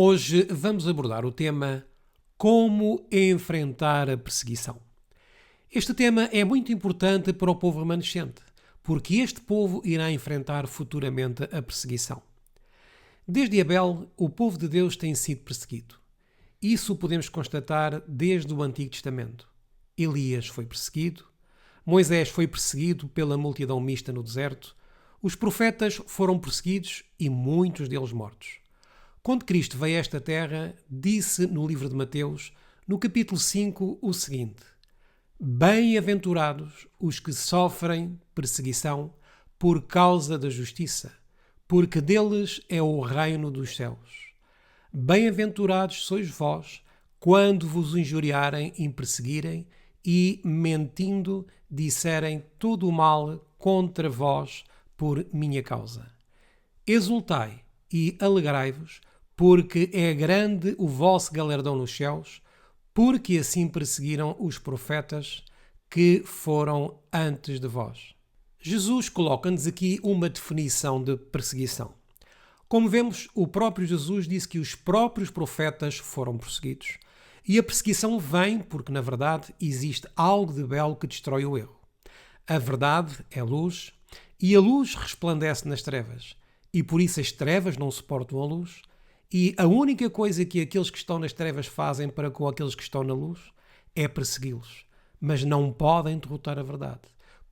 Hoje vamos abordar o tema Como enfrentar a perseguição. Este tema é muito importante para o povo remanescente, porque este povo irá enfrentar futuramente a perseguição. Desde Abel, o povo de Deus tem sido perseguido. Isso podemos constatar desde o Antigo Testamento. Elias foi perseguido, Moisés foi perseguido pela multidão mista no deserto, os profetas foram perseguidos e muitos deles mortos. Quando Cristo veio a esta terra, disse no livro de Mateus, no capítulo 5, o seguinte: Bem-aventurados os que sofrem perseguição por causa da justiça, porque deles é o reino dos céus. Bem-aventurados sois vós, quando vos injuriarem e perseguirem e, mentindo, disserem todo o mal contra vós por minha causa. Exultai e alegrai-vos, porque é grande o vosso galardão nos céus, porque assim perseguiram os profetas que foram antes de vós. Jesus coloca-nos aqui uma definição de perseguição. Como vemos, o próprio Jesus disse que os próprios profetas foram perseguidos. E a perseguição vem porque, na verdade, existe algo de belo que destrói o erro. A verdade é luz e a luz resplandece nas trevas. E por isso as trevas não suportam a luz. E a única coisa que aqueles que estão nas trevas fazem para com aqueles que estão na luz é persegui-los. Mas não podem derrotar a verdade.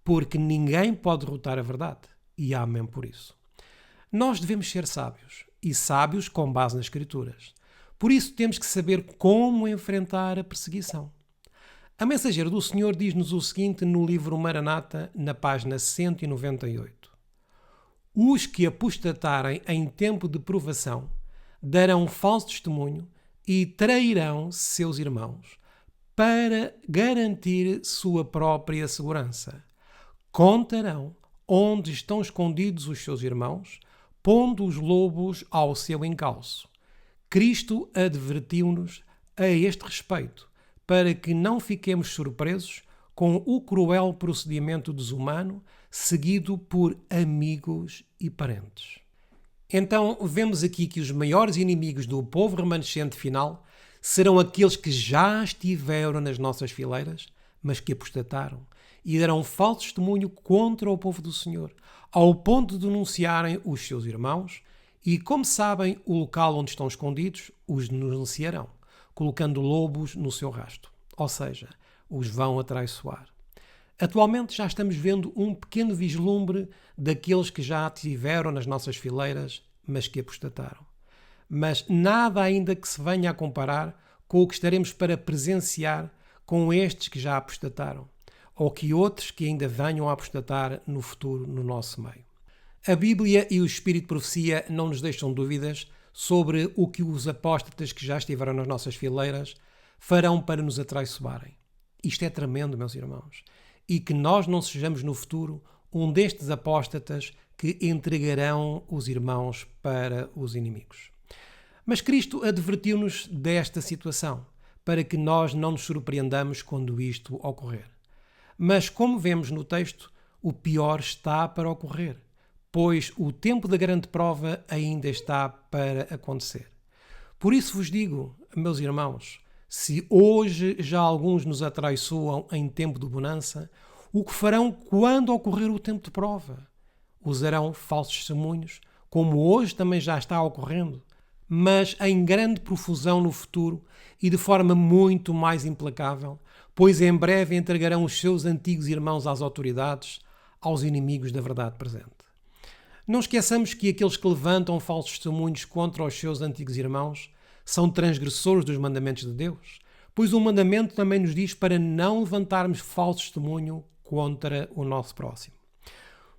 Porque ninguém pode derrotar a verdade. E amém por isso. Nós devemos ser sábios. E sábios com base nas Escrituras. Por isso temos que saber como enfrentar a perseguição. A mensageira do Senhor diz-nos o seguinte no livro Maranata, na página 198. Os que apostatarem em tempo de provação darão falso testemunho e trairão seus irmãos para garantir sua própria segurança. Contarão onde estão escondidos os seus irmãos, pondo os lobos ao seu encalço. Cristo advertiu-nos a este respeito, para que não fiquemos surpresos com o cruel procedimento desumano seguido por amigos e parentes. Então, vemos aqui que os maiores inimigos do povo remanescente final serão aqueles que já estiveram nas nossas fileiras, mas que apostataram e darão falso testemunho contra o povo do Senhor, ao ponto de denunciarem os seus irmãos e, como sabem o local onde estão escondidos, os denunciarão, colocando lobos no seu rasto, ou seja, os vão atraiçoar. Atualmente já estamos vendo um pequeno vislumbre daqueles que já estiveram nas nossas fileiras, mas que apostataram. Mas nada ainda que se venha a comparar com o que estaremos para presenciar com estes que já apostataram, ou que outros que ainda venham a apostatar no futuro no nosso meio. A Bíblia e o Espírito de Profecia não nos deixam dúvidas sobre o que os apóstatas que já estiveram nas nossas fileiras farão para nos atraiçoarem. Isto é tremendo, meus irmãos. E que nós não sejamos no futuro um destes apóstatas que entregarão os irmãos para os inimigos. Mas Cristo advertiu-nos desta situação, para que nós não nos surpreendamos quando isto ocorrer. Mas, como vemos no texto, o pior está para ocorrer, pois o tempo da grande prova ainda está para acontecer. Por isso vos digo, meus irmãos, se hoje já alguns nos atraiçoam em tempo de bonança, o que farão quando ocorrer o tempo de prova? Usarão falsos testemunhos, como hoje também já está ocorrendo, mas em grande profusão no futuro e de forma muito mais implacável, pois em breve entregarão os seus antigos irmãos às autoridades, aos inimigos da verdade presente. Não esqueçamos que aqueles que levantam falsos testemunhos contra os seus antigos irmãos são transgressores dos mandamentos de Deus, pois o mandamento também nos diz para não levantarmos falso testemunho contra o nosso próximo.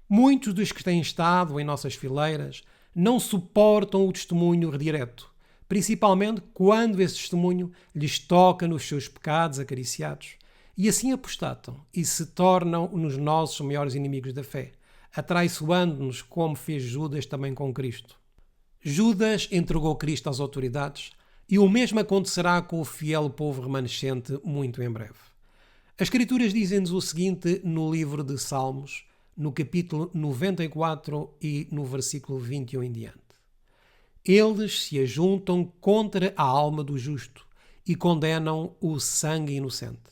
Muitos dos que têm estado em nossas fileiras não suportam o testemunho direto, principalmente quando esse testemunho lhes toca nos seus pecados acariciados, e assim apostatam e se tornam os nossos maiores inimigos da fé, atraiçoando-nos como fez Judas também com Cristo. Judas entregou Cristo às autoridades e o mesmo acontecerá com o fiel povo remanescente muito em breve. As Escrituras dizem-nos o seguinte no livro de Salmos, no capítulo 94 e no versículo 21 em diante. Eles se ajuntam contra a alma do justo e condenam o sangue inocente.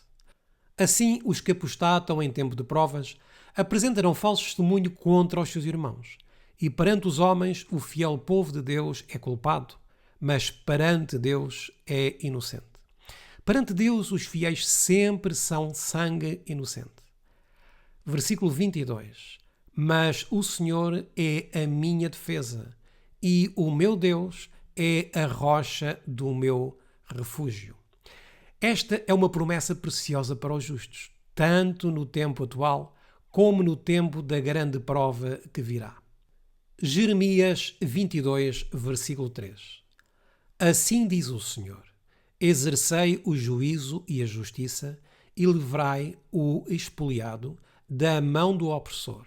Assim, os que apostatam em tempo de provas apresentarão falso testemunho contra os seus irmãos. E perante os homens, o fiel povo de Deus é culpado, mas perante Deus é inocente. Perante Deus, os fiéis sempre são sangue inocente. Versículo 22. Mas o Senhor é a minha defesa e o meu Deus é a rocha do meu refúgio. Esta é uma promessa preciosa para os justos, tanto no tempo atual como no tempo da grande prova que virá. Jeremias 22, versículo 3. Assim diz o Senhor: exercei o juízo e a justiça e livrai o expoliado da mão do opressor,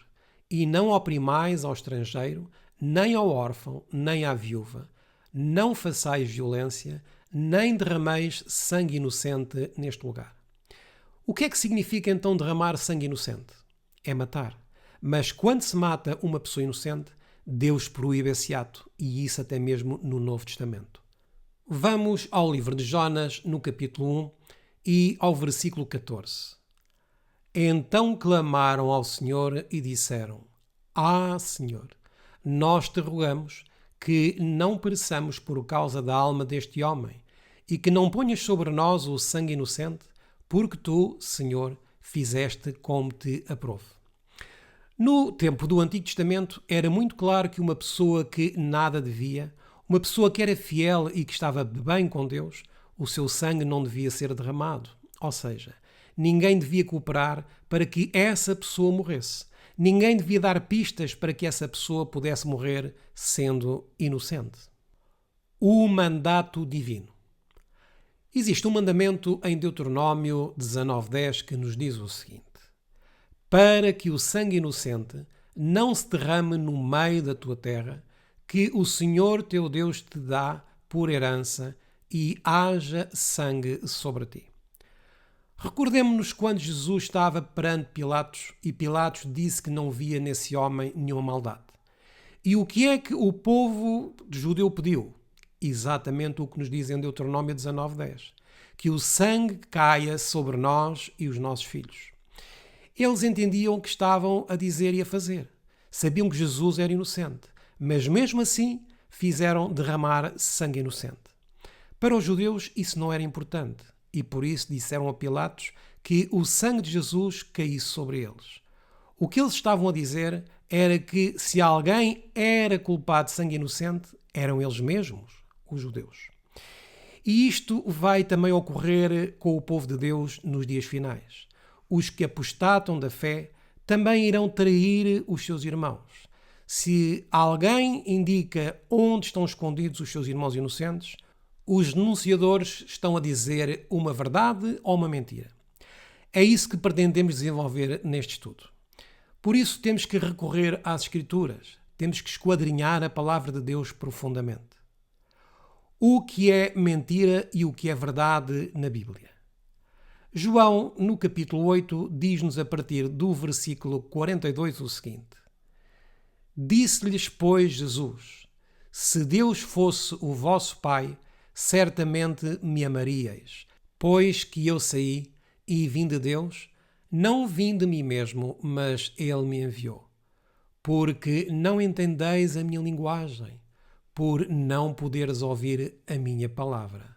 e não oprimais ao estrangeiro, nem ao órfão, nem à viúva. Não façais violência, nem derrameis sangue inocente neste lugar. O que é que significa então derramar sangue inocente? É matar. Mas quando se mata uma pessoa inocente, Deus proíbe esse ato, e isso até mesmo no Novo Testamento. Vamos ao livro de Jonas, no capítulo 1, e ao versículo 14. Então clamaram ao Senhor e disseram: Ah, Senhor, nós te rogamos que não pereçamos por causa da alma deste homem e que não ponhas sobre nós o sangue inocente, porque tu, Senhor, fizeste como te aprouve. No tempo do Antigo Testamento era muito claro que uma pessoa que nada devia, uma pessoa que era fiel e que estava bem com Deus, o seu sangue não devia ser derramado. Ou seja, ninguém devia cooperar para que essa pessoa morresse. Ninguém devia dar pistas para que essa pessoa pudesse morrer sendo inocente. O mandato divino. Existe um mandamento em Deuteronômio 19:10 que nos diz o seguinte: para que o sangue inocente não se derrame no meio da tua terra, que o Senhor teu Deus te dá por herança, e haja sangue sobre ti. Recordemo-nos quando Jesus estava perante Pilatos e Pilatos disse que não via nesse homem nenhuma maldade. E o que é que o povo judeu pediu? Exatamente o que nos diz em Deuteronômio 19:10. Que o sangue caia sobre nós e os nossos filhos. Eles entendiam o que estavam a dizer e a fazer. Sabiam que Jesus era inocente, mas mesmo assim fizeram derramar sangue inocente. Para os judeus isso não era importante. E por isso disseram a Pilatos que o sangue de Jesus caísse sobre eles. O que eles estavam a dizer era que se alguém era culpado de sangue inocente, eram eles mesmos, os judeus. E isto vai também ocorrer com o povo de Deus nos dias finais. Os que apostatam da fé também irão trair os seus irmãos. Se alguém indica onde estão escondidos os seus irmãos inocentes, os denunciadores estão a dizer uma verdade ou uma mentira. É isso que pretendemos desenvolver neste estudo. Por isso temos que recorrer às Escrituras, temos que esquadrinhar a palavra de Deus profundamente. O que é mentira e o que é verdade na Bíblia? João, no capítulo 8, diz-nos a partir do versículo 42 o seguinte: disse-lhes, pois, Jesus: se Deus fosse o vosso Pai, certamente me amaríeis, pois que eu saí e vim de Deus, não vim de mim mesmo, mas Ele me enviou. Porque não entendeis a minha linguagem, por não poderes ouvir a minha palavra.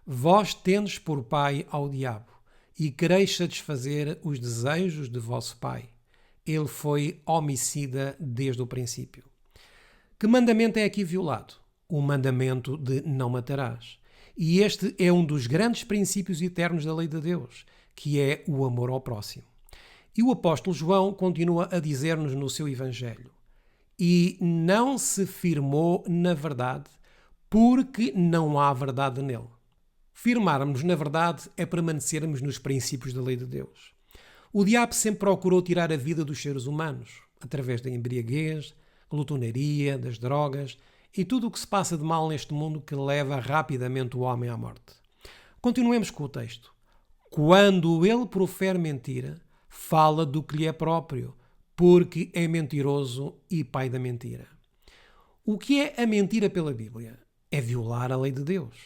Vós tendes por pai ao diabo, e quereis satisfazer os desejos de vosso pai. Ele foi homicida desde o princípio. Que mandamento é aqui violado? O mandamento de não matarás. E este é um dos grandes princípios eternos da lei de Deus, que é o amor ao próximo. E o apóstolo João continua a dizer-nos no seu Evangelho: e não se firmou na verdade, porque não há verdade nele. Firmarmos na verdade é permanecermos nos princípios da lei de Deus. O diabo sempre procurou tirar a vida dos seres humanos, através da embriaguez, glutonaria, das drogas e tudo o que se passa de mal neste mundo que leva rapidamente o homem à morte. Continuemos com o texto. Quando ele profere mentira, fala do que lhe é próprio, porque é mentiroso e pai da mentira. O que é a mentira pela Bíblia? É violar a lei de Deus.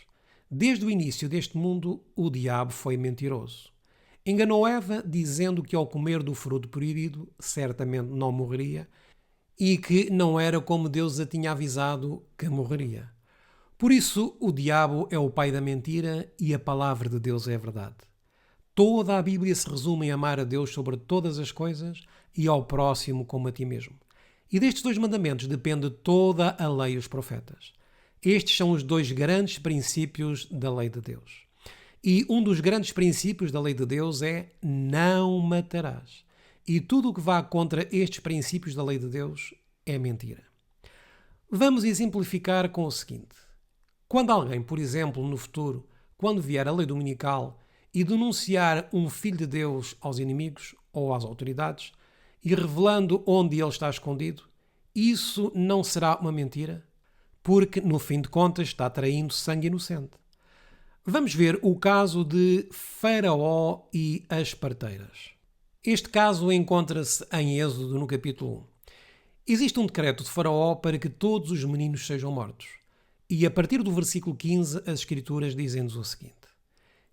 Desde o início deste mundo, o diabo foi mentiroso. Enganou Eva dizendo que ao comer do fruto proibido, certamente não morreria e que não era como Deus a tinha avisado que morreria. Por isso, o diabo é o pai da mentira e a palavra de Deus é a verdade. Toda a Bíblia se resume em amar a Deus sobre todas as coisas e ao próximo como a ti mesmo. E destes dois mandamentos depende toda a lei e os profetas. Estes são os dois grandes princípios da lei de Deus. E um dos grandes princípios da lei de Deus é não matarás. E tudo o que vá contra estes princípios da lei de Deus é mentira. Vamos exemplificar com o seguinte. Quando alguém, por exemplo, no futuro, quando vier a lei dominical e denunciar um filho de Deus aos inimigos ou às autoridades e revelando onde ele está escondido, isso não será uma mentira? Porque, no fim de contas, está traindo sangue inocente. Vamos ver o caso de Faraó e as parteiras. Este caso encontra-se em Êxodo, no capítulo 1. Existe um decreto de Faraó para que todos os meninos sejam mortos. E a partir do versículo 15, as Escrituras dizem-nos o seguinte.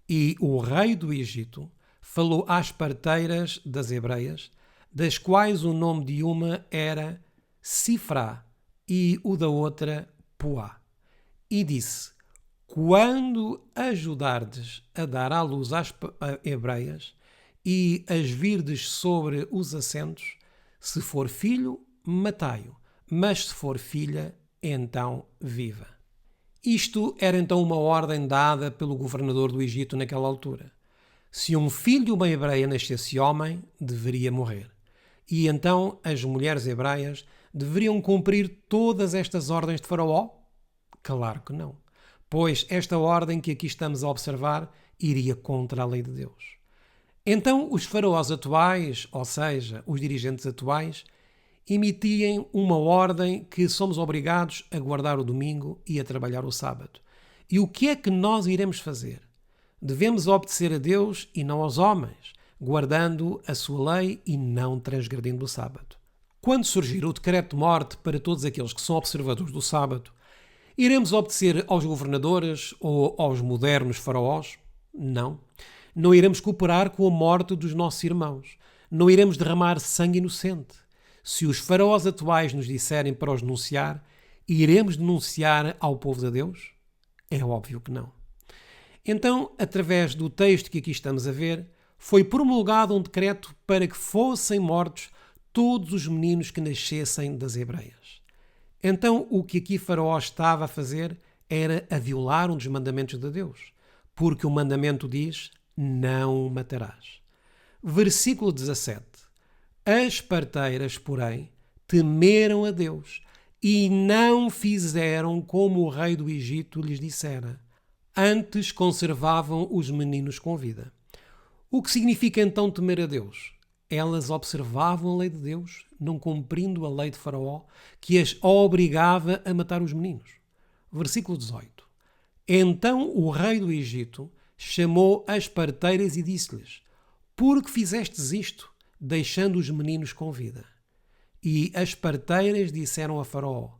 E o rei do Egito falou às parteiras das hebreias, das quais o nome de uma era Sifrá e o da outra Puá. E disse, quando ajudardes a dar à luz às hebreias e as virdes sobre os assentos, se for filho, matai-o, mas se for filha, então viva. Isto era então uma ordem dada pelo governador do Egito naquela altura. Se um filho de uma hebreia nascesse homem, deveria morrer. E então as mulheres hebreias deveriam cumprir todas estas ordens de Faraó? Claro que não. Pois esta ordem que aqui estamos a observar iria contra a lei de Deus. Então os faraós atuais, ou seja, os dirigentes atuais, emitiem uma ordem que somos obrigados a guardar o domingo e a trabalhar o sábado. E o que é que nós iremos fazer? Devemos obedecer a Deus e não aos homens, guardando a sua lei e não transgredindo o sábado. Quando surgir o decreto de morte para todos aqueles que são observadores do sábado, iremos obedecer aos governadores ou aos modernos faraós? Não. Não iremos cooperar com a morte dos nossos irmãos. Não iremos derramar sangue inocente. Se os faraós atuais nos disserem para os denunciar, iremos denunciar ao povo de Deus? É óbvio que não. Então, através do texto que aqui estamos a ver, foi promulgado um decreto para que fossem mortos todos os meninos que nascessem das hebreias. Então, o que aqui Faraó estava a fazer era a violar um dos mandamentos de Deus, porque o mandamento diz, não matarás. Versículo 17. As parteiras, porém, temeram a Deus e não fizeram como o rei do Egito lhes dissera. Antes conservavam os meninos com vida. O que significa então temer a Deus? Elas observavam a lei de Deus, não cumprindo a lei de Faraó, que as obrigava a matar os meninos. Versículo 18. Então o rei do Egito chamou as parteiras e disse-lhes, por que fizestes isto, deixando os meninos com vida? E as parteiras disseram a Faraó,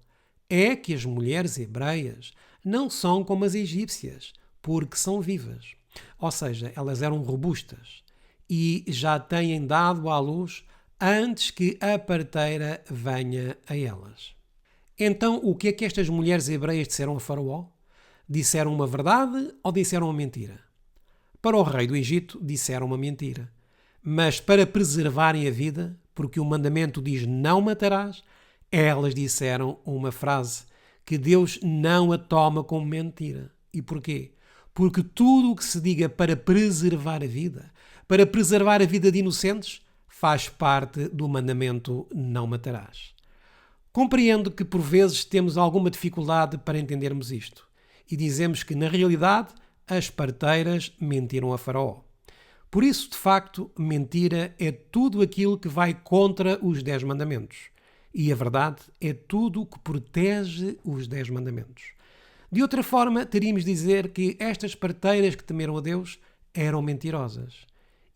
é que as mulheres hebreias não são como as egípcias, porque são vivas. Ou seja, elas eram robustas e já têm dado à luz antes que a parteira venha a elas. Então, o que é que estas mulheres hebreias disseram a Faraó? Disseram uma verdade ou disseram uma mentira? Para o rei do Egito, disseram uma mentira. Mas para preservarem a vida, porque o mandamento diz não matarás, elas disseram uma frase que Deus não a toma como mentira. E porquê? Porque tudo o que se diga para preservar a vida de inocentes, faz parte do mandamento não matarás. Compreendo que por vezes temos alguma dificuldade para entendermos isto e dizemos que na realidade as parteiras mentiram a Faraó. Por isso, de facto, mentira é tudo aquilo que vai contra os 10 mandamentos. E a verdade é tudo o que protege os 10 mandamentos. De outra forma, teríamos de dizer que estas parteiras que temeram a Deus eram mentirosas.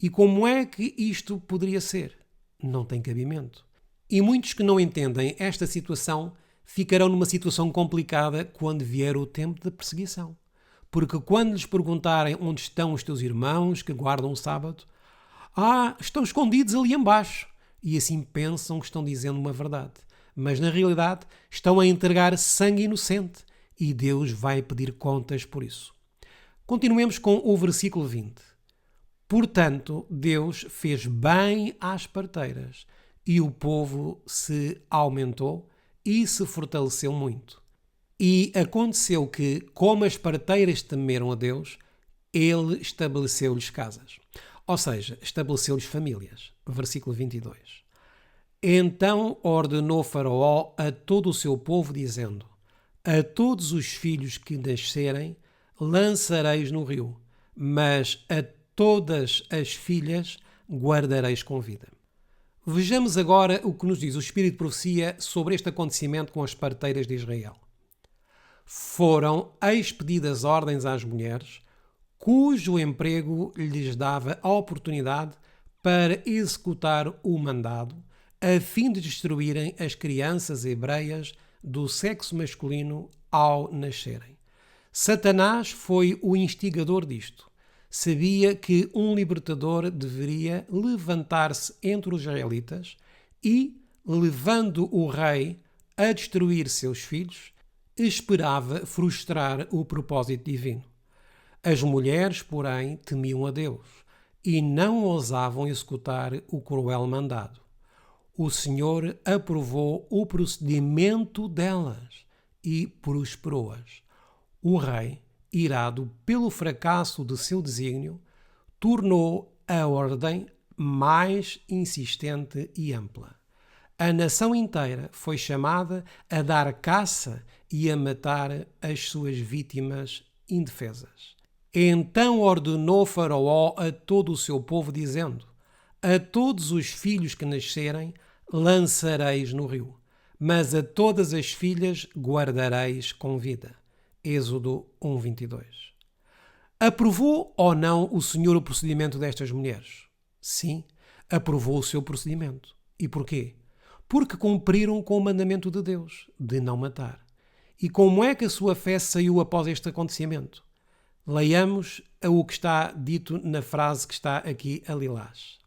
E como é que isto poderia ser? Não tem cabimento. E muitos que não entendem esta situação ficarão numa situação complicada quando vier o tempo da perseguição. Porque quando lhes perguntarem onde estão os teus irmãos que guardam o sábado, estão escondidos ali embaixo. E assim pensam que estão dizendo uma verdade. Mas na realidade estão a entregar sangue inocente e Deus vai pedir contas por isso. Continuemos com o versículo 20. Portanto, Deus fez bem às parteiras e o povo se aumentou e se fortaleceu muito. E aconteceu que, como as parteiras temeram a Deus, ele estabeleceu-lhes casas. Ou seja, estabeleceu-lhes famílias. Versículo 22. Então ordenou Faraó a todo o seu povo, dizendo: a todos os filhos que nascerem lançareis no rio, mas a todas as filhas guardareis com vida. Vejamos agora o que nos diz o Espírito de Profecia sobre este acontecimento com as parteiras de Israel. Foram expedidas ordens às mulheres, cujo emprego lhes dava a oportunidade para executar o mandado, a fim de destruírem as crianças hebreias do sexo masculino ao nascerem. Satanás foi o instigador disto. Sabia que um libertador deveria levantar-se entre os israelitas e, levando o rei a destruir seus filhos, esperava frustrar o propósito divino. As mulheres, porém, temiam a Deus e não ousavam executar o cruel mandado. O Senhor aprovou o procedimento delas e prosperou-as. O rei, irado pelo fracasso de seu desígnio, tornou a ordem mais insistente e ampla. A nação inteira foi chamada a dar caça e a matar as suas vítimas indefesas. Então ordenou Faraó a todo o seu povo, dizendo: a todos os filhos que nascerem lançareis no rio, mas a todas as filhas guardareis com vida. Êxodo 1:22. Aprovou ou não o Senhor o procedimento destas mulheres? Sim, aprovou o seu procedimento. E porquê? Porque cumpriram com o mandamento de Deus, de não matar. E como é que a sua fé saiu após este acontecimento? Leiamos o que está dito na frase que está aqui a lilás.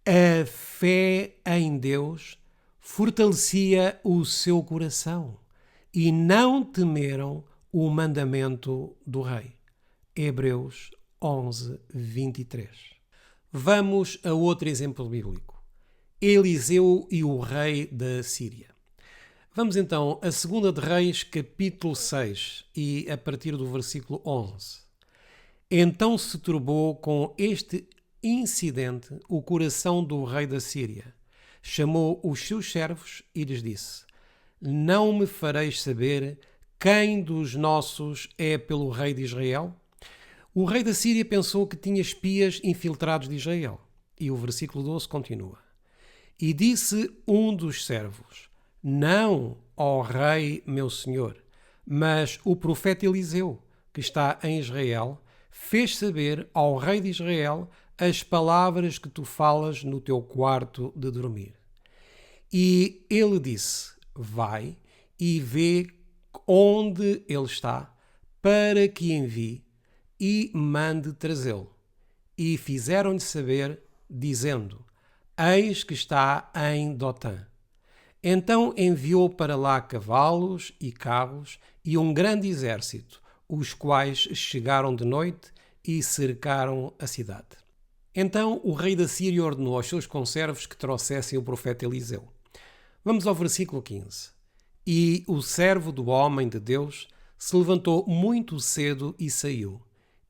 A fé em Deus fortalecia o seu coração e não temeram o mandamento do rei. Hebreus 11:23. Vamos a outro exemplo bíblico. Eliseu e o rei da Síria. Vamos então a 2 de Reis, capítulo 6, e a partir do versículo 11. Então se turbou com este incidente o coração do rei da Síria. Chamou os seus servos e lhes disse: não me fareis saber quem dos nossos é pelo rei de Israel? O rei da Síria pensou que tinha espias infiltrados de Israel. E o versículo 12 continua. E disse um dos servos: não, ó rei meu senhor, mas o profeta Eliseu, que está em Israel, fez saber ao rei de Israel as palavras que tu falas no teu quarto de dormir. E ele disse: vai e vê onde ele está, para que envie e mande trazê-lo. E fizeram-lhe saber, dizendo: eis que está em Dotã. Então enviou para lá cavalos e carros e um grande exército, os quais chegaram de noite e cercaram a cidade. Então o rei da Síria ordenou aos seus conservos que trouxessem o profeta Eliseu. Vamos ao versículo 15. E o servo do homem de Deus se levantou muito cedo e saiu.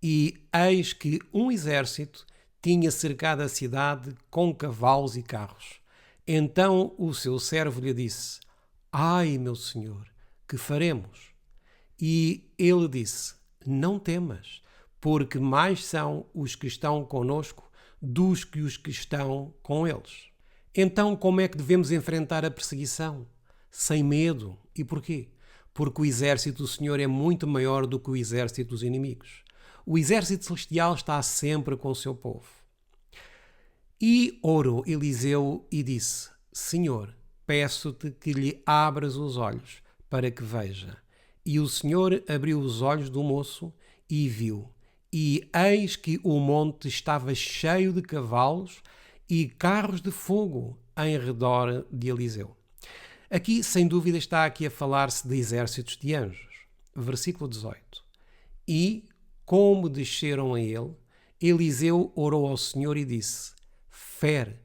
E eis que um exército tinha cercado a cidade com cavalos e carros. Então o seu servo lhe disse: ai, meu senhor, que faremos? E ele disse: não temas, porque mais são os que estão conosco dos que os que estão com eles. Então, como é que devemos enfrentar a perseguição? Sem medo. E porquê? Porque o exército do Senhor é muito maior do que o exército dos inimigos. O exército celestial está sempre com o seu povo. E orou Eliseu e disse: Senhor, peço-te que lhe abras os olhos para que veja. E o Senhor abriu os olhos do moço e viu. E eis que o monte estava cheio de cavalos e carros de fogo em redor de Eliseu. Aqui, sem dúvida, está aqui a falar-se de exércitos de anjos. Versículo 18. E, como desceram a ele, Eliseu orou ao Senhor e disse: Fere,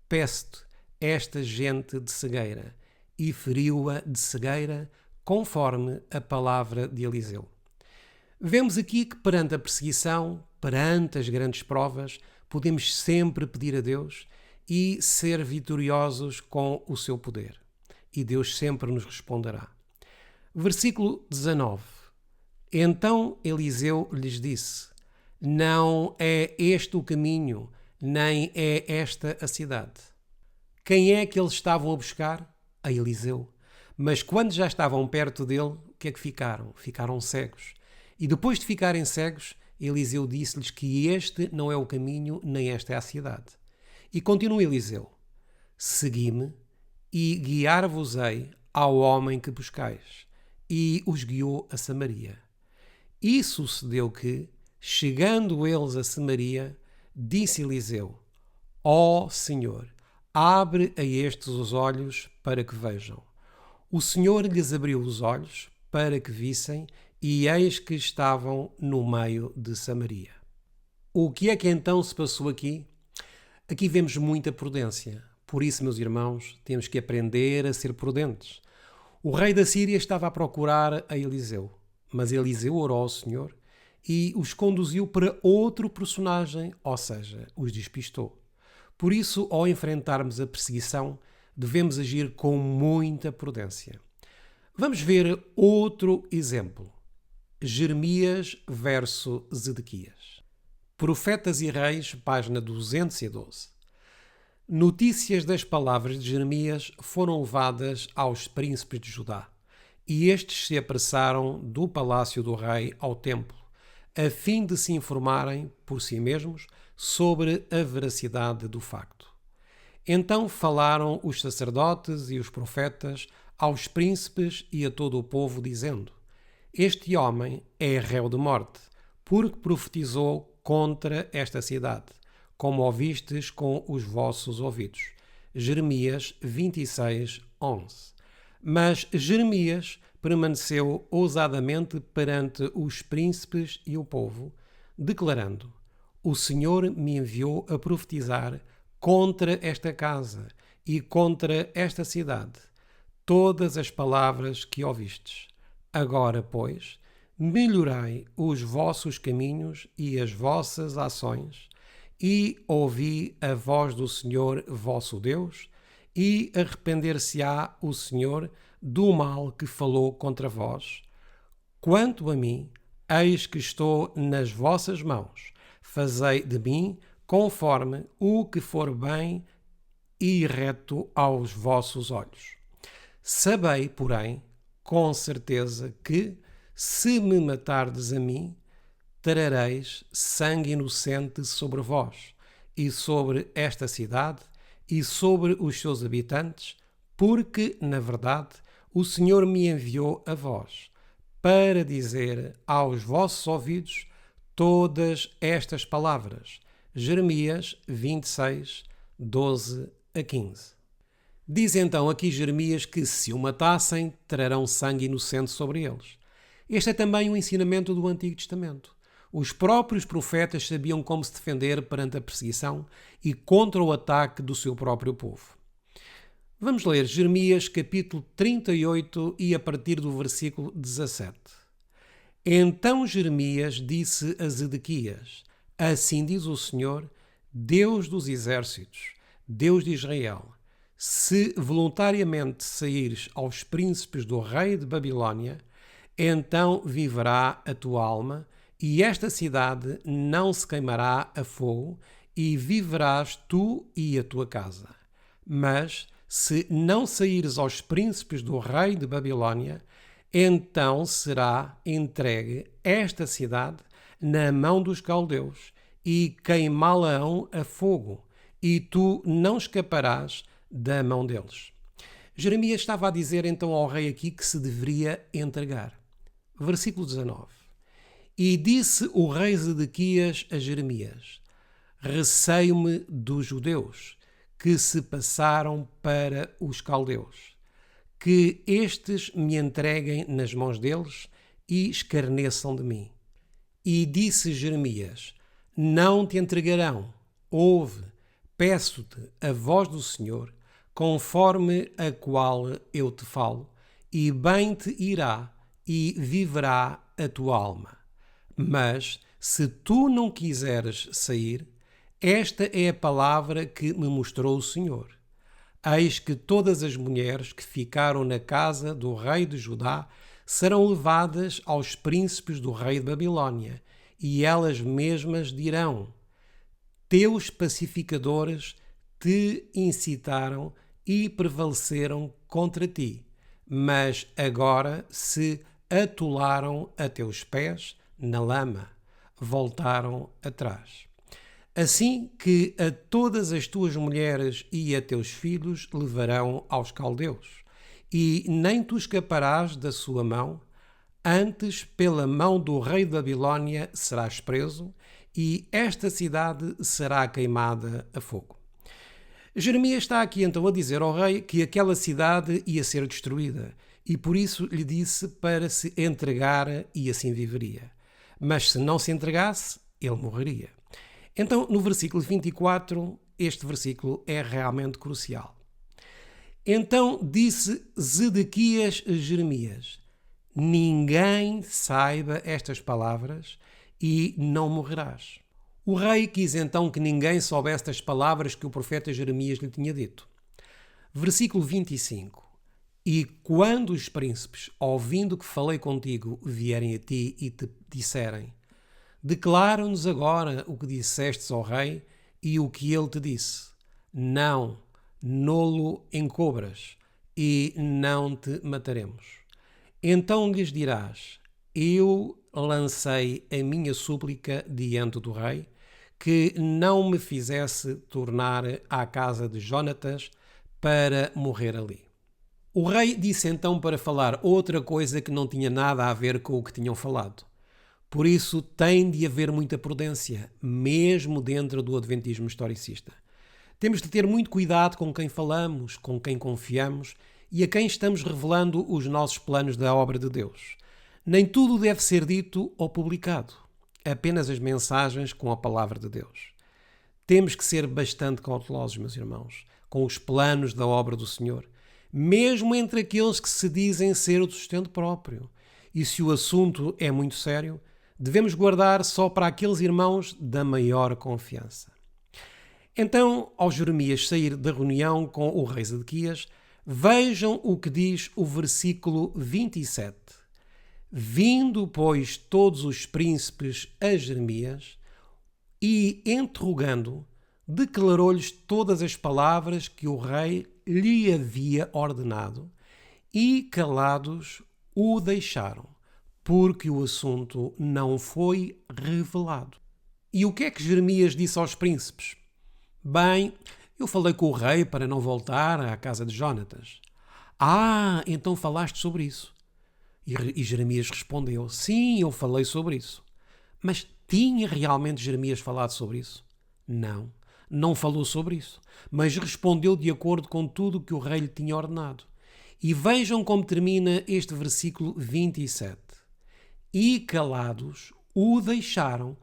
peço-te, esta gente de cegueira. E feriu-a de cegueira, conforme a palavra de Eliseu. Vemos aqui que perante a perseguição, perante as grandes provas, podemos sempre pedir a Deus e ser vitoriosos com o seu poder. E Deus sempre nos responderá. Versículo 19. Então Eliseu lhes disse: Não é este o caminho, nem é esta a cidade. Quem é que eles estavam a buscar? A Eliseu. Mas quando já estavam perto dele, o que é que ficaram? Ficaram cegos. E depois de ficarem cegos, Eliseu disse-lhes que este não é o caminho, nem esta é a cidade. E continua Eliseu: Segui-me e guiar-vos-ei ao homem que buscais. E os guiou a Samaria. E sucedeu que, chegando eles a Samaria, disse Eliseu: Ó Senhor, abre a estes os olhos para que vejam. O Senhor lhes abriu os olhos para que vissem, e eis que estavam no meio de Samaria. O que é que então se passou aqui? Aqui vemos muita prudência. Por isso, meus irmãos, temos que aprender a ser prudentes. O rei da Síria estava a procurar a Eliseu, mas Eliseu orou ao Senhor e os conduziu para outro personagem, ou seja, os despistou. Por isso, ao enfrentarmos a perseguição, devemos agir com muita prudência. Vamos ver outro exemplo. Jeremias verso Zedequias. Profetas e Reis, página 212. Notícias das palavras de Jeremias foram levadas aos príncipes de Judá, e estes se apressaram do palácio do rei ao templo, a fim de se informarem por si mesmos sobre a veracidade do facto. Então falaram os sacerdotes e os profetas aos príncipes e a todo o povo, dizendo: Este homem é réu de morte, porque profetizou contra esta cidade, como ouvistes com os vossos ouvidos. Jeremias 26, 11. Mas Jeremias permaneceu ousadamente perante os príncipes e o povo, declarando: O Senhor me enviou a profetizar contra esta casa e contra esta cidade todas as palavras que ouvistes. Agora, pois, melhorai os vossos caminhos e as vossas ações, e ouvi a voz do Senhor vosso Deus, e arrepender-se-á o Senhor do mal que falou contra vós. Quanto a mim, eis que estou nas vossas mãos. Fazei de mim conforme o que for bem e reto aos vossos olhos. Sabei, porém, com certeza que, se me matardes a mim, trareis sangue inocente sobre vós, e sobre esta cidade, e sobre os seus habitantes, porque, na verdade, o Senhor me enviou a vós, para dizer aos vossos ouvidos todas estas palavras. Jeremias 26, 12 a 15. Diz então aqui Jeremias que, se o matassem, trarão sangue inocente sobre eles. Este é também um ensinamento do Antigo Testamento. Os próprios profetas sabiam como se defender perante a perseguição e contra o ataque do seu próprio povo. Vamos ler Jeremias capítulo 38 e a partir do versículo 17. Então Jeremias disse a Zedequias: Assim diz o Senhor, Deus dos exércitos, Deus de Israel: Se voluntariamente saíres aos príncipes do rei de Babilônia, então viverá a tua alma, e esta cidade não se queimará a fogo, e viverás tu e a tua casa. Mas, se não saíres aos príncipes do rei de Babilônia, então será entregue esta cidade na mão dos caldeus, e queimá-la-ão a fogo, e tu não escaparás da mão deles. Jeremias estava a dizer então ao rei aqui que se deveria entregar. Versículo 19. E disse o rei Zedequias a Jeremias: receio-me dos judeus que se passaram para os caldeus, que estes me entreguem nas mãos deles e escarneçam de mim. E disse Jeremias: não te entregarão. Ouve, peço-te a voz do Senhor, conforme a qual eu te falo, e bem te irá e viverá a tua alma. Mas, se tu não quiseres sair, esta é a palavra que me mostrou o Senhor. Eis que todas as mulheres que ficaram na casa do rei de Judá serão levadas aos príncipes do rei de Babilônia, e elas mesmas dirão: teus pacificadores te incitaram e prevaleceram contra ti, mas agora se atolaram a teus pés na lama, voltaram atrás. Assim que a todas as tuas mulheres e a teus filhos levarão aos caldeus, e nem tu escaparás da sua mão, antes pela mão do rei de Babilônia serás preso, e esta cidade será queimada a fogo. Jeremias está aqui então a dizer ao rei que aquela cidade ia ser destruída, e por isso lhe disse para se entregar e assim viveria. Mas se não se entregasse, ele morreria. Então, no versículo 24, este versículo é realmente crucial. Então disse Zedequias a Jeremias: ninguém saiba estas palavras e não morrerás. O rei quis então que ninguém soubesse das palavras que o profeta Jeremias lhe tinha dito. Versículo 25. E quando os príncipes, ouvindo que falei contigo, vierem a ti e te disserem: declara-nos agora o que dissestes ao rei e o que ele te disse. Não, nolo encobras, e não te mataremos. Então lhes dirás: eu lancei a minha súplica diante do rei, que não me fizesse tornar à casa de Jonatas para morrer ali. O rei disse então para falar outra coisa que não tinha nada a ver com o que tinham falado. Por isso tem de haver muita prudência, mesmo dentro do adventismo historicista. Temos de ter muito cuidado com quem falamos, com quem confiamos e a quem estamos revelando os nossos planos da obra de Deus. Nem tudo deve ser dito ou publicado, apenas as mensagens com a palavra de Deus. Temos que ser bastante cautelosos, meus irmãos, com os planos da obra do Senhor, mesmo entre aqueles que se dizem ser o sustento próprio. E se o assunto é muito sério, devemos guardar só para aqueles irmãos da maior confiança. Então, ao Jeremias sair da reunião com o rei Zedequias, vejam o que diz o versículo 27. Vindo, pois, todos os príncipes a Jeremias e, interrogando, declarou-lhes todas as palavras que o rei lhe havia ordenado e, calados, o deixaram, porque o assunto não foi revelado. E o que é que Jeremias disse aos príncipes? Bem, eu falei com o rei para não voltar à casa de Jonatas. Ah, então falaste sobre isso. E Jeremias respondeu: sim, eu falei sobre isso. Mas tinha realmente Jeremias falado sobre isso? Não, não falou sobre isso, mas respondeu de acordo com tudo o que o rei lhe tinha ordenado. E vejam como termina este versículo 27. E calados o deixaram,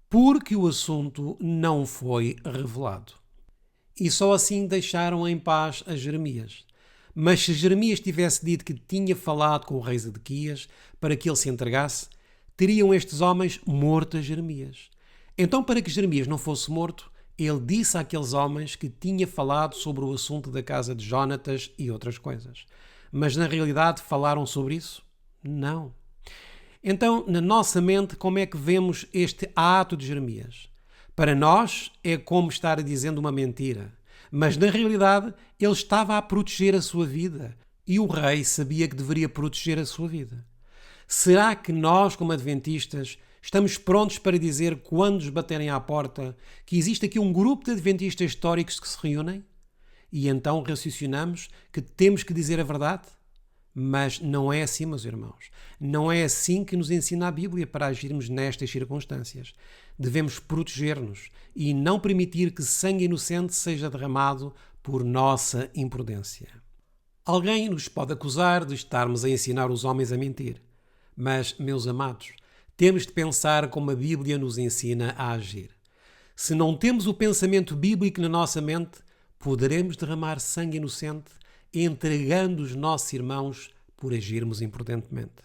porque o assunto não foi revelado. E só assim deixaram em paz a Jeremias. Mas se Jeremias tivesse dito que tinha falado com o rei Zedequias para que ele se entregasse, teriam estes homens morto a Jeremias. Então, para que Jeremias não fosse morto, ele disse àqueles homens que tinha falado sobre o assunto da casa de Jonatas e outras coisas. Mas na realidade falaram sobre isso? Não. Então, na nossa mente, como é que vemos este ato de Jeremias? Para nós é como estar dizendo uma mentira, mas na realidade ele estava a proteger a sua vida e o rei sabia que deveria proteger a sua vida. Será que nós, como adventistas, estamos prontos para dizer, quando nos baterem à porta, que existe aqui um grupo de adventistas históricos que se reúnem? e então raciocinamos que temos que dizer a verdade? Mas não é assim, meus irmãos. Não é assim que nos ensina a Bíblia para agirmos nestas circunstâncias. Devemos proteger-nos e não permitir que sangue inocente seja derramado por nossa imprudência. Alguém nos pode acusar de estarmos a ensinar os homens a mentir. Mas, meus amados, temos de pensar como a Bíblia nos ensina a agir. Se não temos o pensamento bíblico na nossa mente, poderemos derramar sangue inocente entregando os nossos irmãos por agirmos imprudentemente.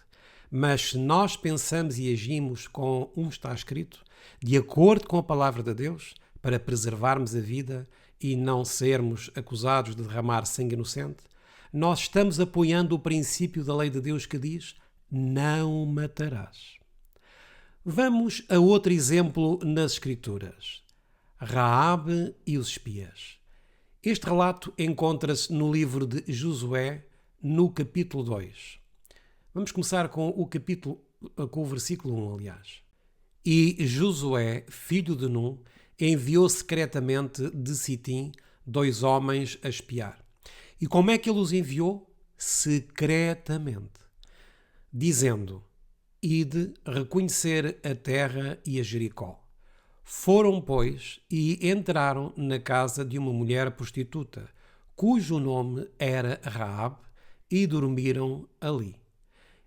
Mas se nós pensamos e agimos como está escrito, de acordo com a palavra de Deus, para preservarmos a vida e não sermos acusados de derramar sangue inocente, nós estamos apoiando o princípio da lei de Deus que diz: não matarás. Vamos a outro exemplo nas Escrituras. Raabe e os espias. Este relato encontra-se no livro de Josué, no capítulo 2. Vamos começar com o versículo 1, aliás. E Josué, filho de Num, enviou secretamente de Sitim 2 homens a espiar. E como é que ele os enviou? Secretamente, dizendo: ide reconhecer a terra e a Jericó. Foram, pois, e entraram na casa de uma mulher prostituta, cujo nome era Raabe, e dormiram ali.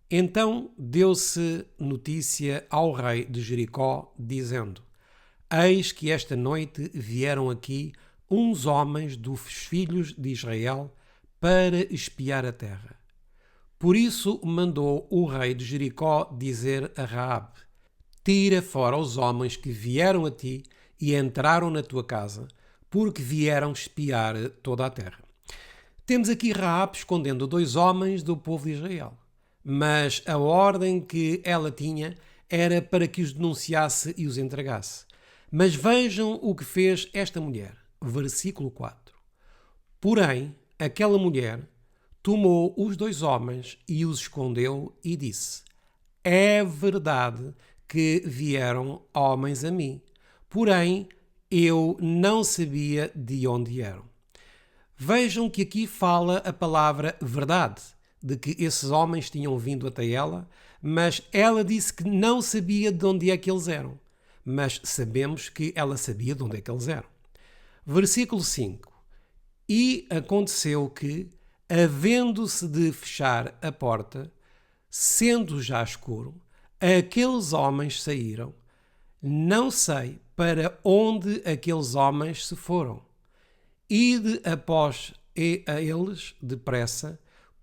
Então deu-se notícia ao rei de Jericó, dizendo: eis que esta noite vieram aqui uns homens dos filhos de Israel para espiar a terra. Por isso mandou o rei de Jericó dizer a Raabe: tira fora os homens que vieram a ti e entraram na tua casa, porque vieram espiar toda a terra. Temos aqui Raabe escondendo 2 homens do povo de Israel, mas a ordem que ela tinha era para que os denunciasse e os entregasse. Mas vejam o que fez esta mulher. Versículo 4. Porém, aquela mulher tomou os 2 homens e os escondeu e disse: é verdade que vieram homens a mim, porém eu não sabia de onde eram. Vejam que aqui fala a palavra verdade, de que esses homens tinham vindo até ela, mas ela disse que não sabia de onde é que eles eram. Mas sabemos que ela sabia de onde é que eles eram. Versículo 5. E aconteceu que, havendo-se de fechar a porta, sendo já escuro, aqueles homens saíram. Não sei para onde aqueles homens se foram. Ide após a eles depressa,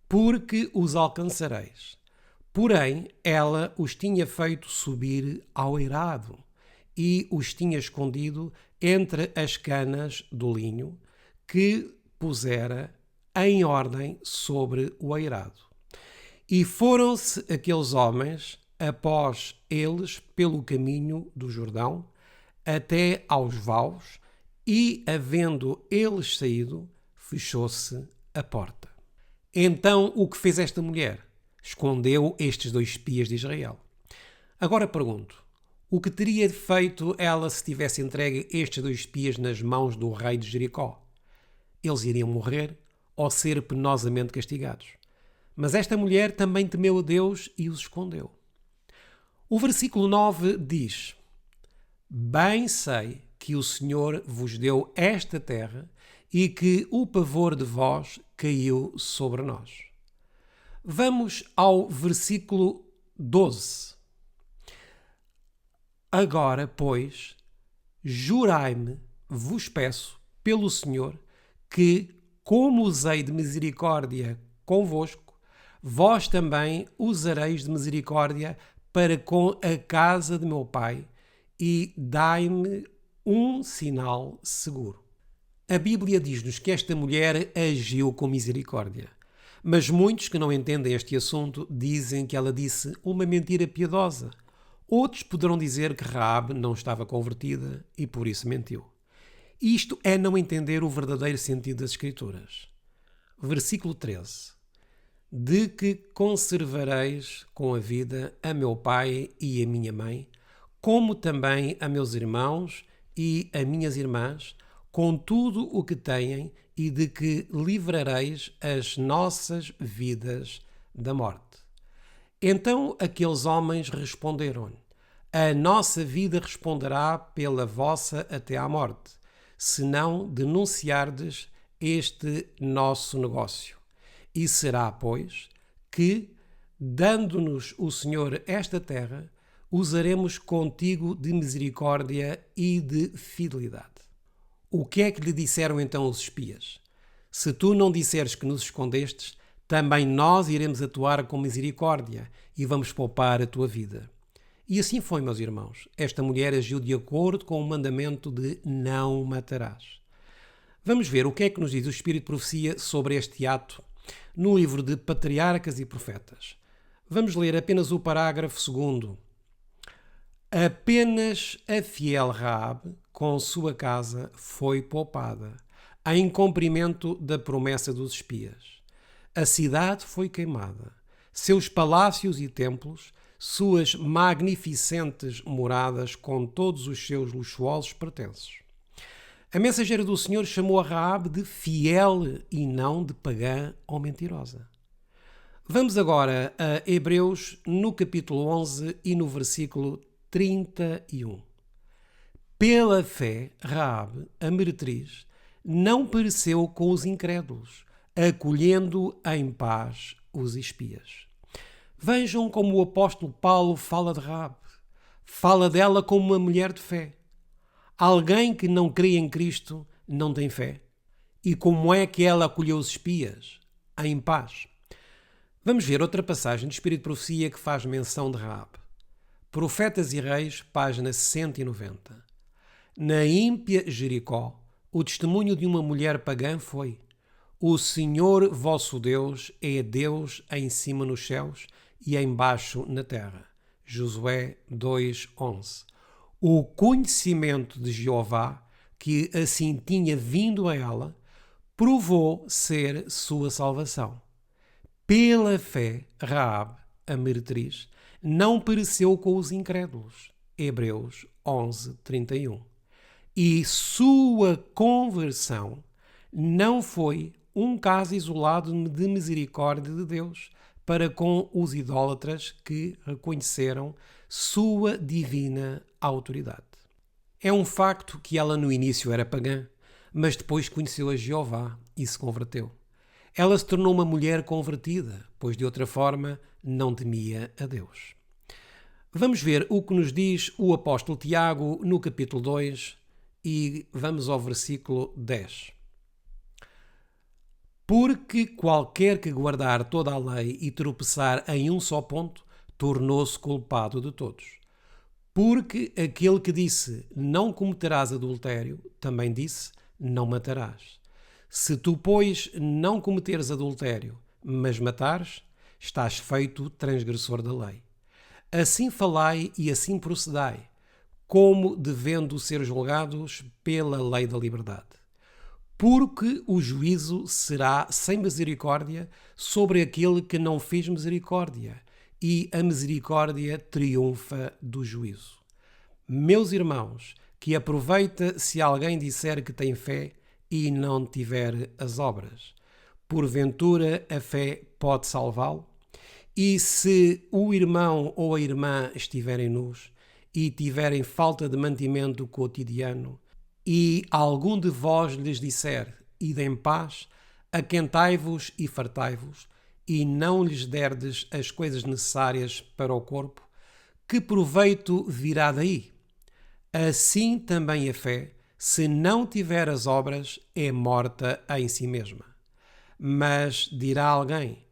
porque os alcançareis. Porém, ela os tinha feito subir ao eirado e os tinha escondido entre as canas do linho que pusera em ordem sobre o eirado. E foram-se aqueles homens após eles pelo caminho do Jordão até aos vaus, e havendo eles saído, fechou-se a porta. Então o que fez esta mulher? Escondeu estes 2 espias de Israel. Agora pergunto, o que teria feito ela se tivesse entregue estes 2 espias nas mãos do rei de Jericó? Eles iriam morrer ou ser penosamente castigados. Mas esta mulher também temeu a Deus e os escondeu. O versículo 9 diz: bem sei que o Senhor vos deu esta terra e que o pavor de vós caiu sobre nós. Vamos ao versículo 12. Agora, pois, jurai-me, vos peço, pelo Senhor, que, como usei de misericórdia convosco, vós também usareis de misericórdia para com a casa de meu pai, e dai-me um sinal seguro. A Bíblia diz-nos que esta mulher agiu com misericórdia. Mas muitos que não entendem este assunto dizem que ela disse uma mentira piedosa. Outros poderão dizer que Raabe não estava convertida e por isso mentiu. Isto é não entender o verdadeiro sentido das Escrituras. Versículo 13. De que conservareis com a vida a meu pai e a minha mãe, como também a meus irmãos e a minhas irmãs, com tudo o que têm, e de que livrareis as nossas vidas da morte. Então aqueles homens responderam-lhe: a nossa vida responderá pela vossa até à morte, se não denunciardes este nosso negócio. E será, pois, que, dando-nos o Senhor esta terra, usaremos contigo de misericórdia e de fidelidade. O que é que lhe disseram então os espias? Se tu não disseres que nos escondestes, também nós iremos atuar com misericórdia e vamos poupar a tua vida. E assim foi, meus irmãos. Esta mulher agiu de acordo com o mandamento de não matarás. Vamos ver o que é que nos diz o Espírito de Profecia sobre este ato no livro de Patriarcas e Profetas. Vamos ler apenas o parágrafo 2º. Apenas a fiel Raabe, com sua casa, foi poupada, em cumprimento da promessa dos espias. A cidade foi queimada, seus palácios e templos, suas magnificentes moradas com todos os seus luxuosos pertences. A mensageira do Senhor chamou a Raabe de fiel e não de pagã ou mentirosa. Vamos agora a Hebreus, no capítulo 11 e no versículo 31. Pela fé, Raabe, a meretriz, não pereceu com os incrédulos, acolhendo em paz os espias. Vejam como o apóstolo Paulo fala de Raabe. Fala dela como uma mulher de fé. Alguém que não crê em Cristo não tem fé. E como é que ela acolheu os espias? Em paz. Vamos ver outra passagem do Espírito de Profecia que faz menção de Raabe. Profetas e Reis, página 190. Na ímpia Jericó, o testemunho de uma mulher pagã foi: o Senhor vosso Deus é Deus em cima nos céus e embaixo na terra. Josué 2:11. O conhecimento de Jeová, que assim tinha vindo a ela, provou ser sua salvação. Pela fé, Raabe, a meretriz, não pereceu com os incrédulos. Hebreus 11:31. E sua conversão não foi um caso isolado de misericórdia de Deus para com os idólatras que reconheceram sua divina autoridade. É um facto que ela no início era pagã, mas depois conheceu a Jeová e se converteu. Ela se tornou uma mulher convertida, pois de outra forma não temia a Deus. Vamos ver o que nos diz o apóstolo Tiago no capítulo 2 e vamos ao versículo 10. Porque qualquer que guardar toda a lei e tropeçar em um só ponto, tornou-se culpado de todos. Porque aquele que disse, não cometerás adultério, também disse, não matarás. Se tu, pois, não cometeres adultério, mas matares, estás feito transgressor da lei. Assim falai e assim procedai, como devendo ser julgados pela lei da liberdade. Porque o juízo será sem misericórdia sobre aquele que não fez misericórdia, e a misericórdia triunfa do juízo. Meus irmãos, que aproveita se alguém disser que tem fé e não tiver as obras. Porventura a fé pode salvá-lo? E se o irmão ou a irmã estiverem nus e tiverem falta de mantimento cotidiano, e algum de vós lhes disser, ide em paz, aquentai-vos e fartai-vos, e não lhes derdes as coisas necessárias para o corpo, que proveito virá daí? Assim também a fé, se não tiver as obras, é morta em si mesma. Mas dirá alguém,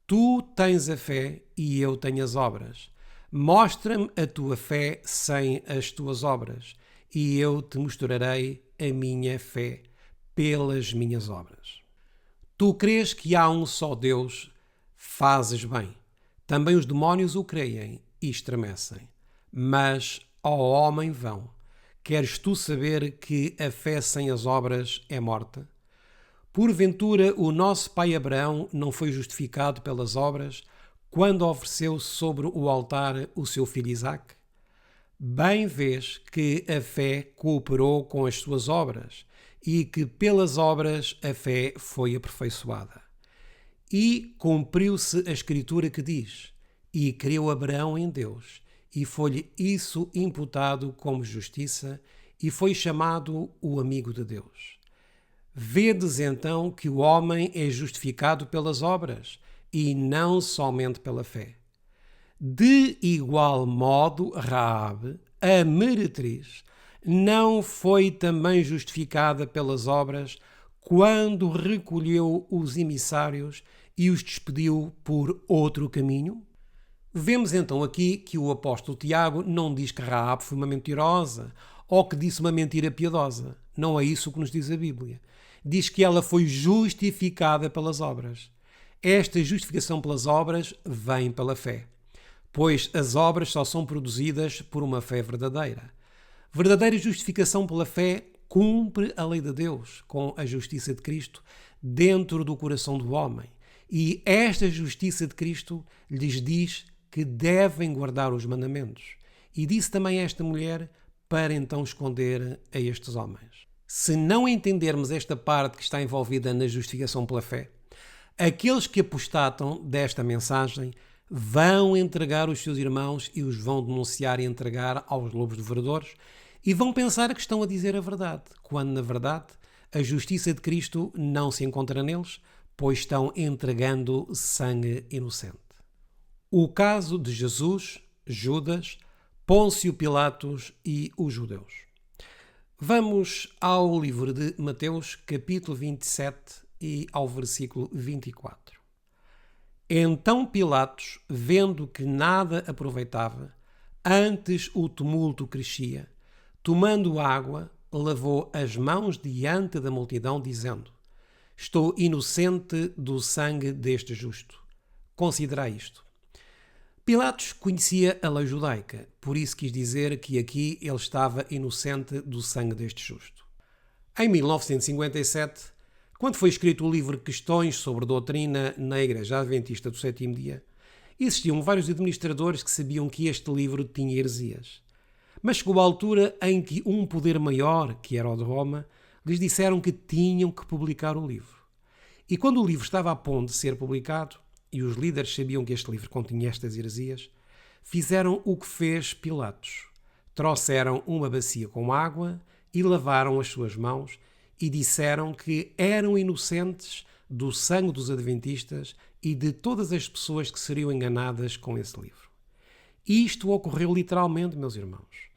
tu tens a fé e eu tenho as obras. Mostra-me a tua fé sem as tuas obras, e eu te mostrarei a minha fé pelas minhas obras. Tu crês que há um só Deus, fazes bem. Também os demónios o creem e estremecem. Mas, ó homem vão, queres tu saber que a fé sem as obras é morta? Porventura o nosso pai Abraão não foi justificado pelas obras quando ofereceu sobre o altar o seu filho Isaque? Bem vês que a fé cooperou com as suas obras, e que pelas obras a fé foi aperfeiçoada. E cumpriu-se a Escritura que diz: E creu Abraão em Deus, e foi-lhe isso imputado como justiça, e foi chamado o amigo de Deus. Vedes então que o homem é justificado pelas obras, e não somente pela fé. De igual modo, Raabe, a meretriz, não foi também justificada pelas obras quando recolheu os emissários e os despediu por outro caminho? Vemos então aqui que o apóstolo Tiago não diz que Raabe foi uma mentirosa ou que disse uma mentira piedosa. Não é isso que nos diz a Bíblia. Diz que ela foi justificada pelas obras. Esta justificação pelas obras vem pela fé, pois as obras só são produzidas por uma fé verdadeira. Verdadeira justificação pela fé cumpre a lei de Deus com a justiça de Cristo dentro do coração do homem. E esta justiça de Cristo lhes diz que devem guardar os mandamentos. E disse também a esta mulher para então esconder a estes homens. Se não entendermos esta parte que está envolvida na justificação pela fé, aqueles que apostatam desta mensagem vão entregar os seus irmãos e os vão denunciar e entregar aos lobos devoradores e vão pensar que estão a dizer a verdade, quando na verdade a justiça de Cristo não se encontra neles, pois estão entregando sangue inocente. O caso de Jesus, Judas, Pôncio Pilatos e os judeus. Vamos ao livro de Mateus, capítulo 27 e ao versículo 24. Então Pilatos, vendo que nada aproveitava, antes o tumulto crescia, tomando água, lavou as mãos diante da multidão, dizendo: Estou inocente do sangue deste justo. Considerai isto. Pilatos conhecia a lei judaica, por isso quis dizer que aqui ele estava inocente do sangue deste justo. Em 1957, quando foi escrito o livro Questões sobre Doutrina na Igreja Adventista do Sétimo Dia, existiam vários administradores que sabiam que este livro tinha heresias. Mas chegou a altura em que um poder maior, que era o de Roma, lhes disseram que tinham que publicar o livro. E quando o livro estava a ponto de ser publicado, e os líderes sabiam que este livro continha estas heresias, fizeram o que fez Pilatos. Trouxeram uma bacia com água e lavaram as suas mãos e disseram que eram inocentes do sangue dos adventistas e de todas as pessoas que seriam enganadas com esse livro. Isto ocorreu literalmente, meus irmãos.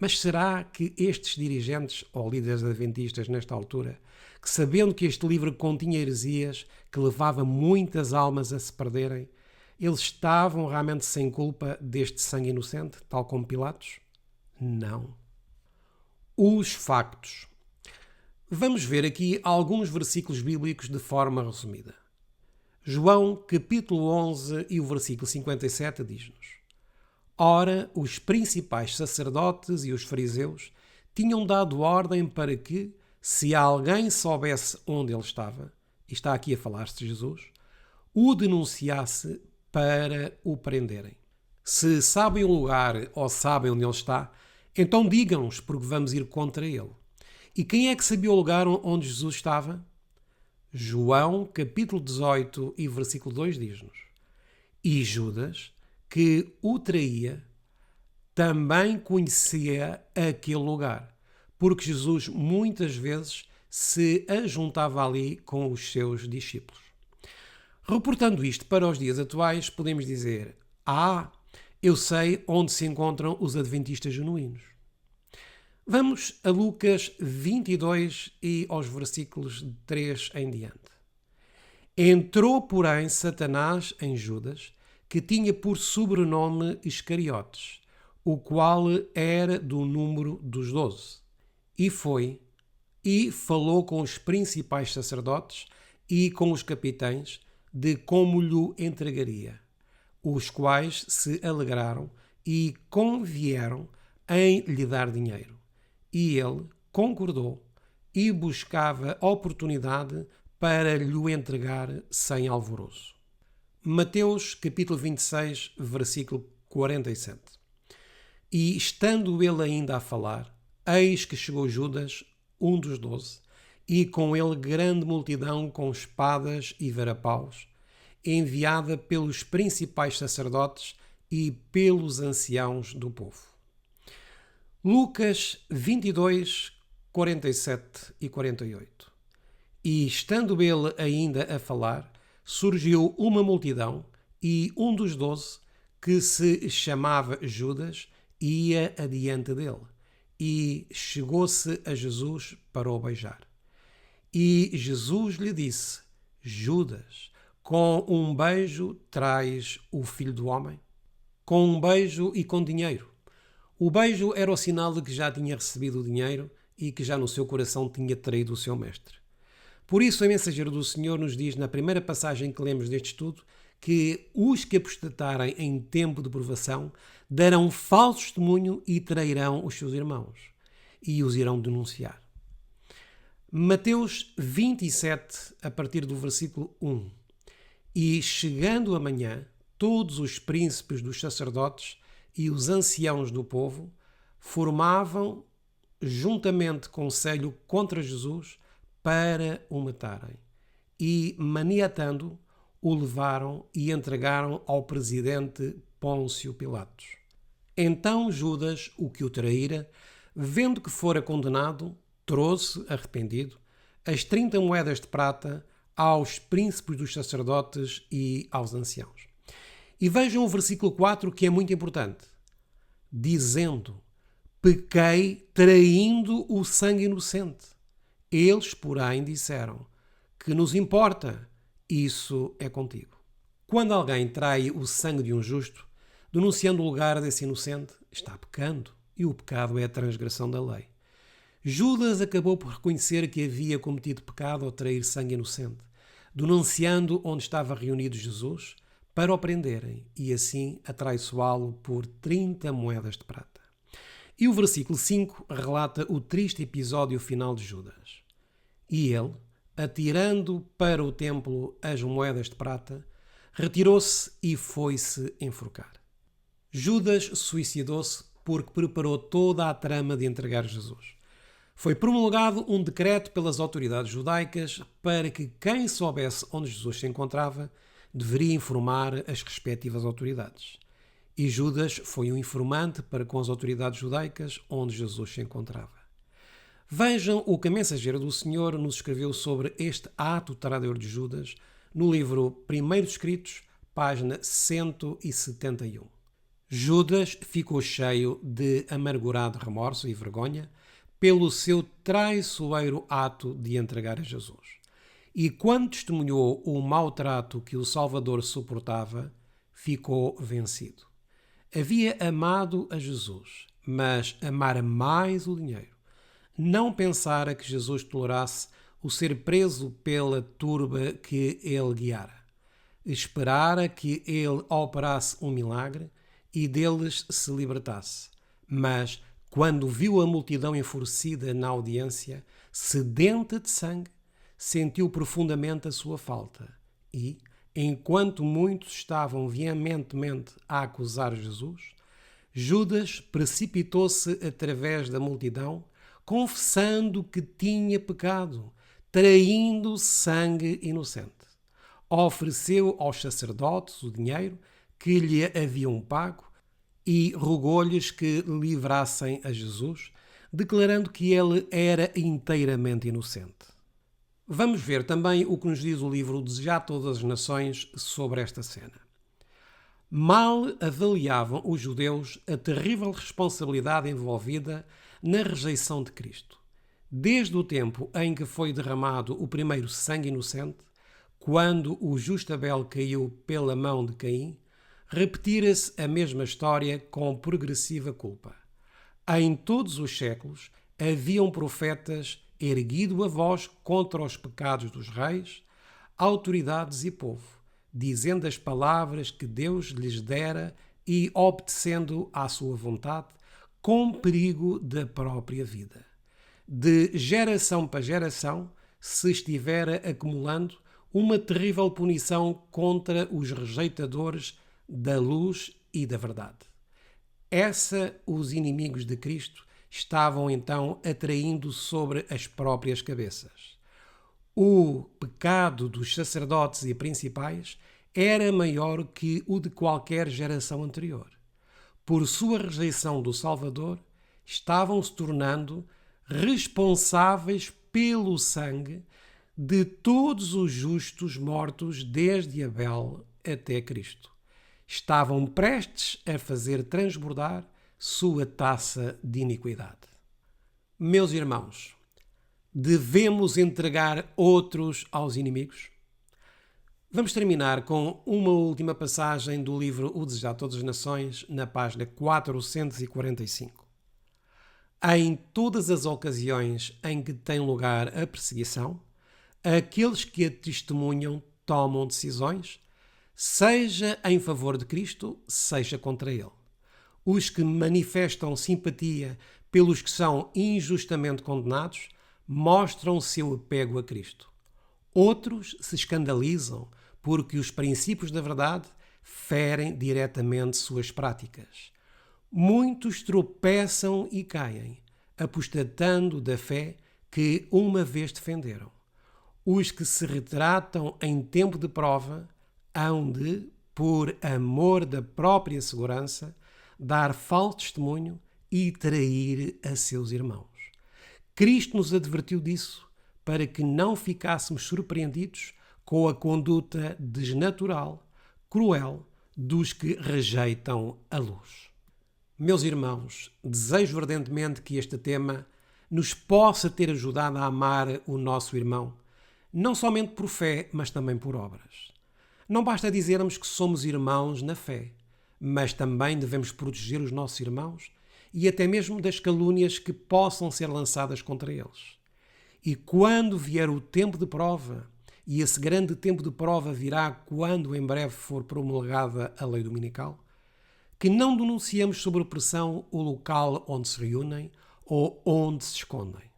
Mas será que estes dirigentes ou líderes adventistas nesta altura, que sabendo que este livro continha heresias, que levava muitas almas a se perderem, eles estavam realmente sem culpa deste sangue inocente, tal como Pilatos? Não. Os factos. Vamos ver aqui alguns versículos bíblicos de forma resumida. João, capítulo 11 e o versículo 57 diz-nos: Ora, os principais sacerdotes e os fariseus tinham dado ordem para que, se alguém soubesse onde ele estava, e está aqui a falar-se de Jesus, o denunciasse para o prenderem. Se sabem o lugar ou sabem onde ele está, então digam-nos, porque vamos ir contra ele. E quem é que sabia o lugar onde Jesus estava? João, capítulo 18 e versículo 2 diz-nos: E Judas, que o traía, também conhecia aquele lugar, porque Jesus muitas vezes se ajuntava ali com os seus discípulos. Reportando isto para os dias atuais, podemos dizer: eu sei onde se encontram os adventistas genuínos. Vamos a Lucas 22 e aos versículos 3 em diante. Entrou, porém, Satanás em Judas, que tinha por sobrenome Iscariotes, o qual era do número dos 12. E foi, e falou com os principais sacerdotes e com os capitães de como lhe entregaria, os quais se alegraram e convieram em lhe dar dinheiro. E ele concordou e buscava oportunidade para lhe entregar sem alvoroço. Mateus capítulo 26, versículo 47. E estando ele ainda a falar, eis que chegou Judas, um dos 12, e com ele grande multidão com espadas e varapaus, enviada pelos principais sacerdotes e pelos anciãos do povo. Lucas 22, 47 e 48. E estando ele ainda a falar, surgiu uma multidão, e um dos 12, que se chamava Judas, ia adiante dele, e chegou-se a Jesus para o beijar. E Jesus lhe disse: Judas, com um beijo traz o Filho do Homem? Com um beijo e com dinheiro. O beijo era o sinal de que já tinha recebido o dinheiro e que já no seu coração tinha traído o seu mestre. Por isso, o mensageiro do Senhor nos diz, na primeira passagem que lemos deste estudo, que os que apostatarem em tempo de provação darão falso testemunho e trairão os seus irmãos e os irão denunciar. Mateus 27, a partir do versículo 1. E chegando amanhã, todos os príncipes dos sacerdotes e os anciãos do povo formavam juntamente conselho contra Jesus para o matarem. E, maniatando, o levaram e entregaram ao presidente Pôncio Pilatos. Então Judas, o que o traíra, vendo que fora condenado, trouxe, arrependido, as 30 moedas de prata aos príncipes dos sacerdotes e aos anciãos. E vejam o versículo 4, que é muito importante. Dizendo: pequei traindo o sangue inocente. Eles, porém, disseram: que nos importa? Isso é contigo. Quando alguém trai o sangue de um justo, denunciando o lugar desse inocente, está pecando, e o pecado é a transgressão da lei. Judas acabou por reconhecer que havia cometido pecado ao trair sangue inocente, denunciando onde estava reunido Jesus para o prenderem e assim atraiçoá-lo por 30 moedas de prata. E o versículo 5 relata o triste episódio final de Judas. E ele, atirando para o templo as moedas de prata, retirou-se e foi-se enforcar. Judas suicidou-se porque preparou toda a trama de entregar Jesus. Foi promulgado um decreto pelas autoridades judaicas para que quem soubesse onde Jesus se encontrava deveria informar as respectivas autoridades. E Judas foi um informante para com as autoridades judaicas onde Jesus se encontrava. Vejam o que a mensageira do Senhor nos escreveu sobre este ato traidor de Judas no livro Primeiros Escritos, página 171. Judas ficou cheio de amargurado remorso e vergonha pelo seu traiçoeiro ato de entregar a Jesus. E quando testemunhou o mau trato que o Salvador suportava, ficou vencido. Havia amado a Jesus, mas amara mais o dinheiro. Não pensara que Jesus tolerasse o ser preso pela turba que ele guiara. Esperara que ele operasse um milagre e deles se libertasse. Mas, quando viu a multidão enfurecida na audiência, sedenta de sangue, sentiu profundamente a sua falta e, enquanto muitos estavam veementemente a acusar Jesus, Judas precipitou-se através da multidão, confessando que tinha pecado, traindo sangue inocente. Ofereceu aos sacerdotes o dinheiro que lhe haviam pago e rogou-lhes que livrassem a Jesus, declarando que ele era inteiramente inocente. Vamos ver também o que nos diz o livro Desejar Todas as Nações sobre esta cena. Mal avaliavam os judeus a terrível responsabilidade envolvida na rejeição de Cristo. Desde o tempo em que foi derramado o primeiro sangue inocente, quando o justo Abel caiu pela mão de Caim, repetira-se a mesma história com progressiva culpa. Em todos os séculos haviam profetas erguido a voz contra os pecados dos reis, autoridades e povo, dizendo as palavras que Deus lhes dera e obedecendo à sua vontade, com perigo da própria vida. De geração para geração se estivera acumulando uma terrível punição contra os rejeitadores da luz e da verdade. Os inimigos de Cristo estavam então atraindo sobre as próprias cabeças. O pecado dos sacerdotes e principais era maior que o de qualquer geração anterior. Por sua rejeição do Salvador, estavam se tornando responsáveis pelo sangue de todos os justos mortos desde Abel até Cristo. Estavam prestes a fazer transbordar sua taça de iniquidade. Meus irmãos, devemos entregar outros aos inimigos? Vamos terminar com uma última passagem do livro O Desejar de Todas as Nações, na página 445. Em todas as ocasiões em que tem lugar a perseguição, aqueles que a testemunham tomam decisões, seja em favor de Cristo, seja contra ele. Os que manifestam simpatia pelos que são injustamente condenados mostram seu apego a Cristo. Outros se escandalizam porque os princípios da verdade ferem diretamente suas práticas. Muitos tropeçam e caem, apostatando da fé que uma vez defenderam. Os que se retratam em tempo de prova hão de, por amor da própria segurança, dar falso testemunho e trair a seus irmãos. Cristo nos advertiu disso para que não ficássemos surpreendidos com a conduta desnatural, cruel dos que rejeitam a luz. Meus irmãos, desejo ardentemente que este tema nos possa ter ajudado a amar o nosso irmão, não somente por fé, mas também por obras. Não basta dizermos que somos irmãos na fé, mas também devemos proteger os nossos irmãos e até mesmo das calúnias que possam ser lançadas contra eles. E quando vier o tempo de prova, e esse grande tempo de prova virá quando em breve for promulgada a lei dominical, que não denunciemos sob pressão o local onde se reúnem ou onde se escondem.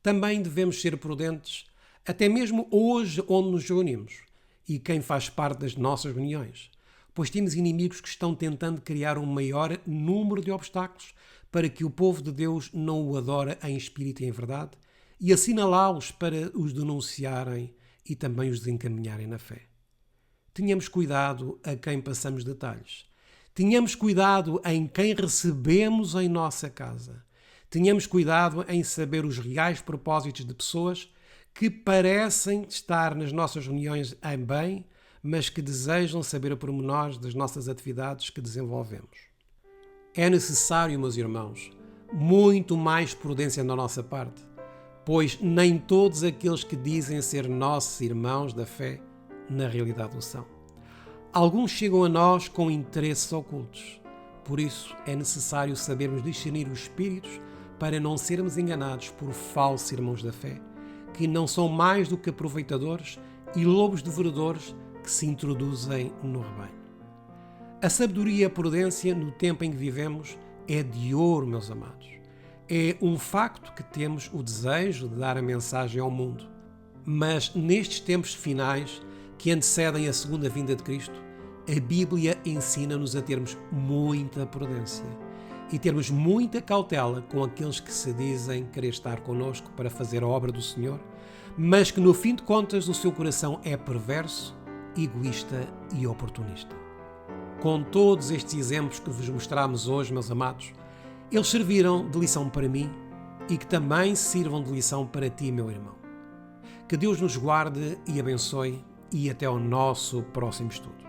Também devemos ser prudentes, até mesmo hoje onde nos reunimos, e quem faz parte das nossas reuniões, pois temos inimigos que estão tentando criar um maior número de obstáculos para que o povo de Deus não o adore em espírito e em verdade, e assinalá-los para os denunciarem e também os desencaminharem na fé. Tenhamos cuidado a quem passamos detalhes. Tenhamos cuidado em quem recebemos em nossa casa. Tenhamos cuidado em saber os reais propósitos de pessoas que parecem estar nas nossas reuniões em bem, mas que desejam saber pormenores das nossas atividades que desenvolvemos. É necessário, meus irmãos, muito mais prudência da nossa parte, pois nem todos aqueles que dizem ser nossos irmãos da fé, na realidade o são. Alguns chegam a nós com interesses ocultos. Por isso, é necessário sabermos discernir os espíritos para não sermos enganados por falsos irmãos da fé, que não são mais do que aproveitadores e lobos devoradores que se introduzem no rebanho. A sabedoria e a prudência no tempo em que vivemos é de ouro, meus amados. É um facto que temos o desejo de dar a mensagem ao mundo. Mas nestes tempos finais que antecedem a segunda vinda de Cristo, a Bíblia ensina-nos a termos muita prudência e termos muita cautela com aqueles que se dizem querer estar connosco para fazer a obra do Senhor, mas que no fim de contas o seu coração é perverso, egoísta e oportunista. Com todos estes exemplos que vos mostramos hoje, meus amados, eles serviram de lição para mim e que também sirvam de lição para ti, meu irmão. Que Deus nos guarde e abençoe e até ao nosso próximo estudo.